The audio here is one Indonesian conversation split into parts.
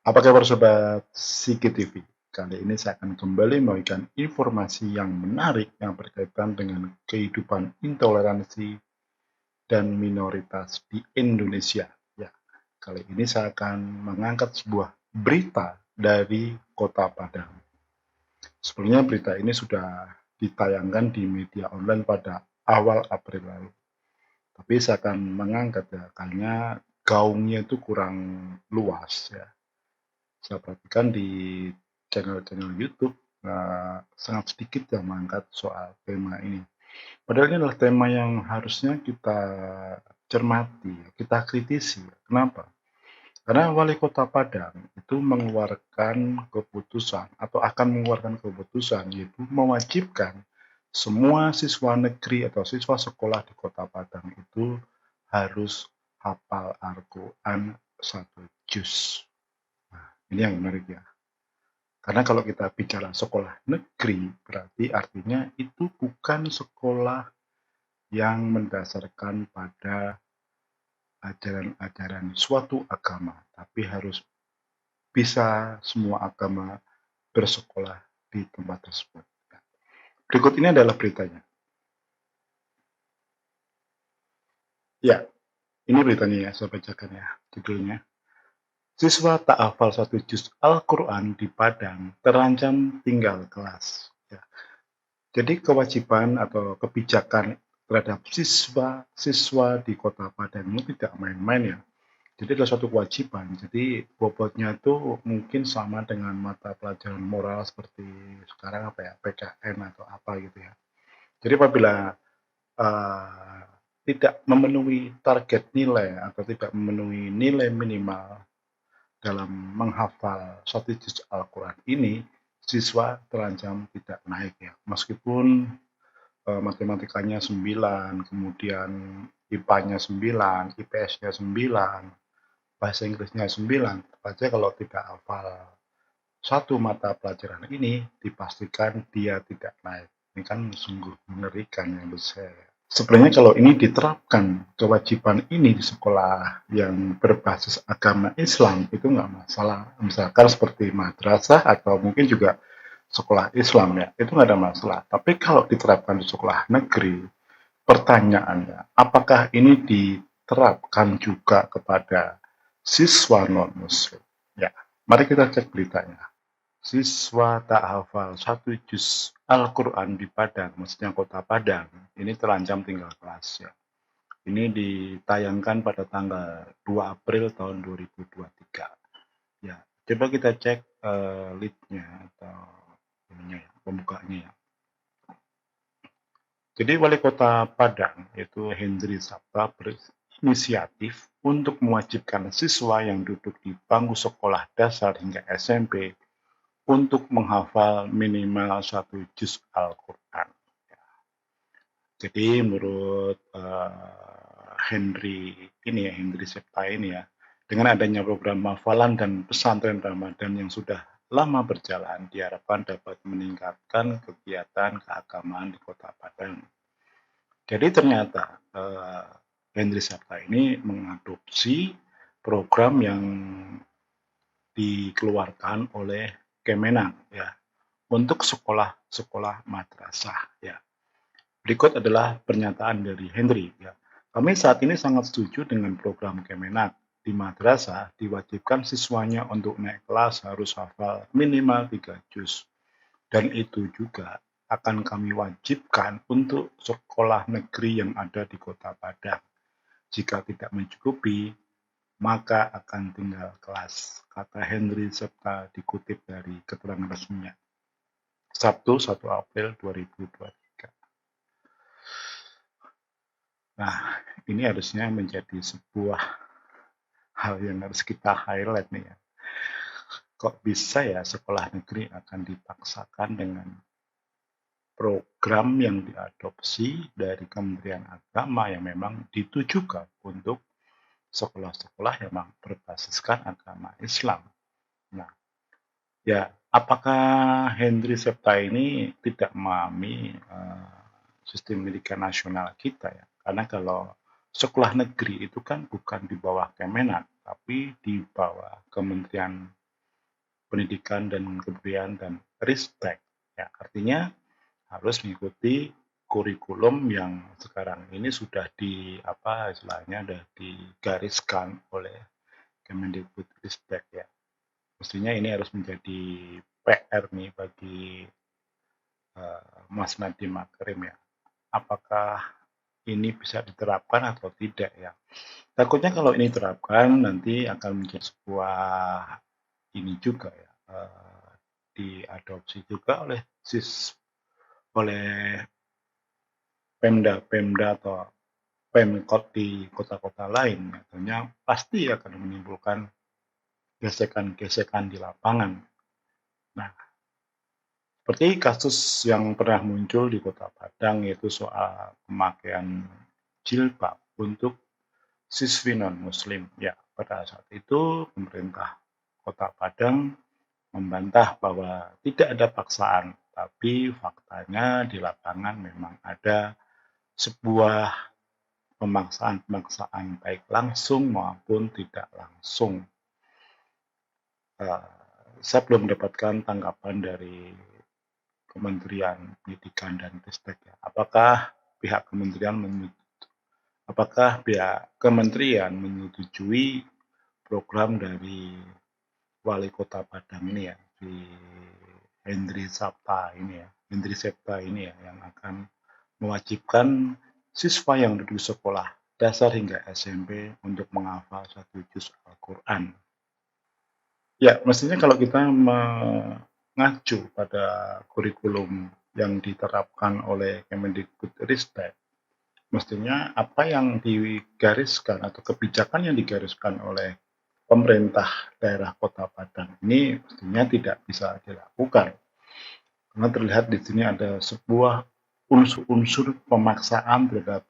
Apa kabar sobat Siki TV? Kali ini saya akan kembali memberikan informasi yang menarik yang berkaitan dengan kehidupan intoleransi dan minoritas di Indonesia. Ya, kali ini saya akan mengangkat sebuah berita dari Kota Padang. Sebenarnya berita ini sudah ditayangkan di media online pada awal April lalu. Tapi saya akan mengangkat ya, karena gaungnya itu kurang luas ya. Saya perhatikan di channel-channel YouTube sangat sedikit yang mengangkat soal tema ini. Padahal ini adalah tema yang harusnya kita cermati, kita kritisi. Kenapa? Karena Wali Kota Padang itu mengeluarkan keputusan atau akan mengeluarkan keputusan yaitu mewajibkan semua siswa negeri atau siswa sekolah di Kota Padang itu harus hafal Al-Quran 1 juz. Nah, ini yang menarik ya. Karena kalau kita bicara sekolah negeri, berarti artinya itu bukan sekolah yang mendasarkan pada ajaran-ajaran suatu agama, tapi harus bisa semua agama bersekolah di tempat tersebut. Berikut ini adalah beritanya. Ya, ini beritanya ya, saya bacakan ya, judulnya. Siswa tak hafal 1 juz Al-Quran di Padang terancam tinggal kelas. Ya. Jadi kewajiban atau kebijakan terhadap siswa-siswa di Kota Padang ini tidak main-main ya. Jadi adalah suatu kewajiban. Jadi bobotnya itu mungkin sama dengan mata pelajaran moral seperti sekarang apa ya, PKN atau apa gitu ya. Jadi apabila uh, tidak memenuhi target nilai atau tidak memenuhi nilai minimal dalam menghafal 1 juz Al-Quran ini, siswa terancam tidak naik ya. Meskipun matematikanya 9, kemudian IPA-nya 9, IPS-nya 9, bahasa Inggrisnya 9, saja kalau tidak hafal satu mata pelajaran ini, dipastikan dia tidak naik. Ini kan sungguh mengerikan ya menurut saya. Sebenarnya kalau ini diterapkan kewajiban ini di sekolah yang berbasis agama Islam itu nggak masalah. Misalkan seperti madrasah atau mungkin juga sekolah Islam ya, itu nggak ada masalah. Tapi kalau diterapkan di sekolah negeri, pertanyaannya, apakah ini diterapkan juga kepada siswa non-muslim? Ya, mari kita cek beritanya. Siswa tak hafal 1 juz Al-Quran di Padang, maksudnya Kota Padang, ini terancam tinggal kelas ya. Ini ditayangkan pada tanggal 2 April tahun 2023. Ya, coba kita cek lead-nya atau ininya ya, pembukanya ya. Jadi Wali Kota Padang, yaitu Hendri Sapta, berinisiatif untuk mewajibkan siswa yang duduk di bangku sekolah dasar hingga SMP untuk menghafal minimal 1 juz Al-Quran. Jadi menurut Hendri Septa ini ya, dengan adanya program hafalan dan pesantren Ramadan yang sudah lama berjalan, diharapkan dapat meningkatkan kegiatan keagamaan di Kota Padang. Jadi ternyata Hendri Septa ini mengadopsi program yang dikeluarkan oleh Kemenang ya untuk sekolah-sekolah madrasah ya. Berikut adalah pernyataan dari Henry ya. Kami saat ini sangat setuju dengan program Kemenak. Di madrasah diwajibkan siswanya untuk naik kelas harus hafal minimal 3 juz. Dan itu juga akan kami wajibkan untuk sekolah negeri yang ada di Kota Padang. Jika tidak mencukupi, maka akan tinggal kelas, kata Henry serta dikutip dari keterangan resminya. Sabtu 1 April 2023. Nah, ini harusnya menjadi sebuah hal yang harus kita highlight nih ya. Kok bisa ya sekolah negeri akan dipaksakan dengan program yang diadopsi dari Kementerian Agama yang memang ditujukan untuk sekolah-sekolah yang memang berbasiskan agama Islam. Nah, ya apakah Hendri Septa ini tidak memahami sistem pendidikan nasional kita ya? Karena kalau sekolah negeri itu kan bukan di bawah Kemenak, tapi di bawah Kementerian pendidikan dan kebudayaan dan ristek. Ya, artinya harus mengikuti kurikulum yang sekarang ini sudah istilahnya sudah digariskan oleh Kemendikbudristek ya. Mestinya ini harus menjadi PR nih bagi Mas Nadiem Makarim ya. Apakah ini bisa diterapkan atau tidak ya? Takutnya kalau ini diterapkan nanti akan menjadi sebuah ini juga ya, diadopsi juga oleh Pemda-Pemda atau Pemkot di kota-kota lain. Tentunya pasti akan menimbulkan gesekan-gesekan di lapangan. Nah, seperti kasus yang pernah muncul di Kota Padang yaitu soal pemakaian jilbab untuk siswi non-muslim. Ya, pada saat itu pemerintah Kota Padang membantah bahwa tidak ada paksaan, tapi faktanya di lapangan memang ada sebuah pemaksaan-pemaksaan baik langsung maupun tidak langsung. Saya belum mendapatkan tanggapan dari Kementerian Pendidikan dan Ristek ya. Apakah pihak kementerian menyetujui program dari Wali Kota Padang ini ya, di Hendri Septa ini ya, yang akan mewajibkan siswa yang duduk sekolah dasar hingga SMP untuk menghafal 1 juz Al-Quran. Ya, mestinya kalau kita mengacu pada kurikulum yang diterapkan oleh Kemendikbudristek, mestinya apa yang digariskan atau kebijakan yang digariskan oleh pemerintah daerah Kota Padang ini mestinya tidak bisa dilakukan. Karena terlihat di sini ada sebuah unsur-unsur pemaksaan terhadap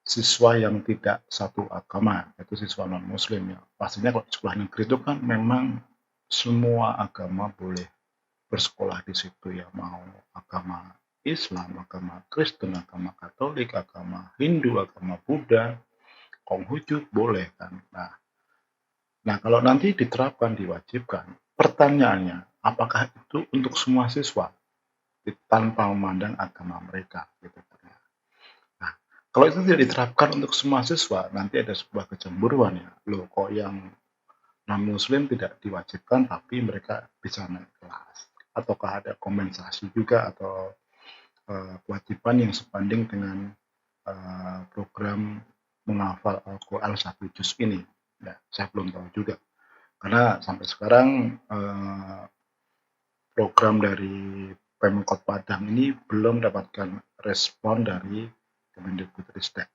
siswa yang tidak satu agama, yaitu siswa non-muslim ya. Pastinya kalau sekolah negeri itu kan memang semua agama boleh bersekolah di situ ya, mau agama Islam, agama Kristen, agama Katolik, agama Hindu, agama Buddha, Konghucu boleh kan. Nah, kalau nanti diterapkan, diwajibkan, pertanyaannya, apakah itu untuk semua siswa tanpa memandang agama mereka? Gitu. Nah, kalau itu tidak diterapkan untuk semua siswa, nanti ada sebuah kecemburuan ya. Loh, kok yang non-muslim tidak diwajibkan tapi mereka bisa naik kelas? Ataukah ada kompensasi juga atau kewajiban yang sebanding dengan program menghafal Al-Quran 1 juz ini? Ya, saya belum tahu juga. Karena sampai sekarang program dari Pemkot Padang ini belum mendapatkan respon dari Kemendikbudristek.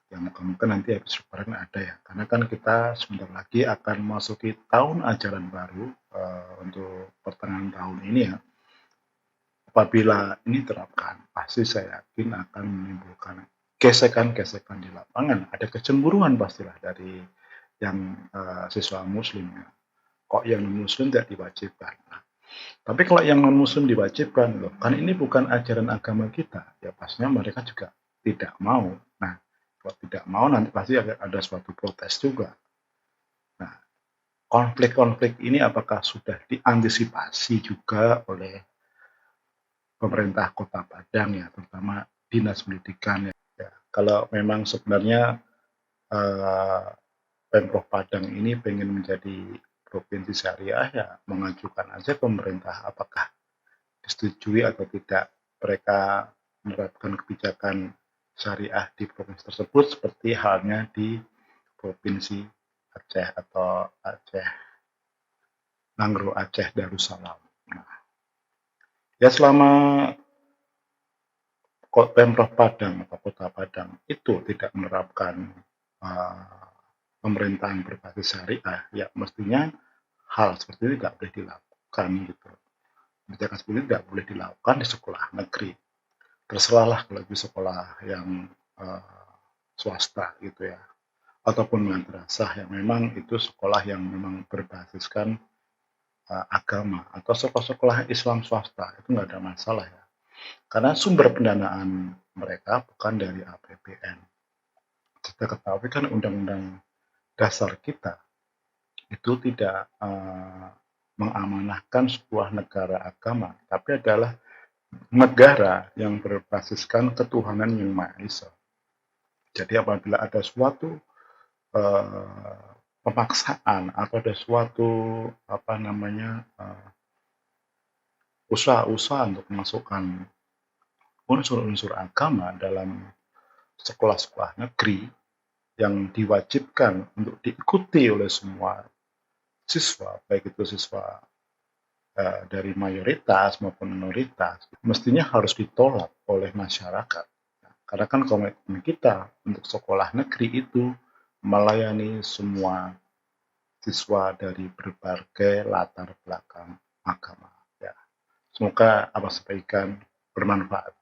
Ya moga-moga nanti habis lebaran ada ya. Karena kan kita sebentar lagi akan memasuki tahun ajaran baru untuk pertengahan tahun ini ya. Apabila ini diterapkan, pasti saya yakin akan menimbulkan gesekan-gesekan di lapangan. Ada kecemburuan pastilah dari yang siswa muslim ya. Kok yang non-muslim tidak diwajibkan? Nah, tapi kalau yang non-muslim diwajibkan, loh, kan ini bukan ajaran agama kita, ya pastinya mereka juga tidak mau. Nah, kalau tidak mau nanti pasti ada suatu protes juga. Nah, konflik-konflik ini apakah sudah diantisipasi juga oleh pemerintah Kota Padang ya, terutama Dinas Pendidikan ya. Kalau memang sebenarnya Pemprov Padang ini pengen menjadi provinsi syariah ya mengajukan aja pemerintah apakah disetujui atau tidak mereka menerapkan kebijakan syariah di provinsi tersebut seperti halnya di provinsi Aceh atau Aceh Nangro Aceh Darussalam. Nah, ya selama Pemprov Padang atau Kota Padang itu tidak menerapkan pemerintahan berbasis syariah, ya mestinya hal seperti ini tidak boleh dilakukan gitu. Kebijakan seperti ini tidak boleh dilakukan di sekolah negeri. Terserahlah kalau di sekolah yang swasta gitu ya, ataupun madrasah yang memang itu sekolah yang memang berbasiskan agama atau sekolah-sekolah Islam swasta itu nggak ada masalah ya. Karena sumber pendanaan mereka bukan dari APBN. Kita ketahui kan undang-undang dasar kita itu tidak mengamanahkan sebuah negara agama, tapi adalah negara yang berbasiskan ketuhanan yang Maha Esa. Jadi apabila ada suatu pemaksaan atau ada suatu usaha-usaha untuk memasukkan unsur-unsur agama dalam sekolah-sekolah negeri yang diwajibkan untuk diikuti oleh semua siswa, baik itu siswa dari mayoritas maupun minoritas, mestinya harus ditolak oleh masyarakat. Karena kan komitmen kita untuk sekolah negeri itu melayani semua siswa dari berbagai latar belakang agama. Ya. Semoga apa sampaikan bermanfaat.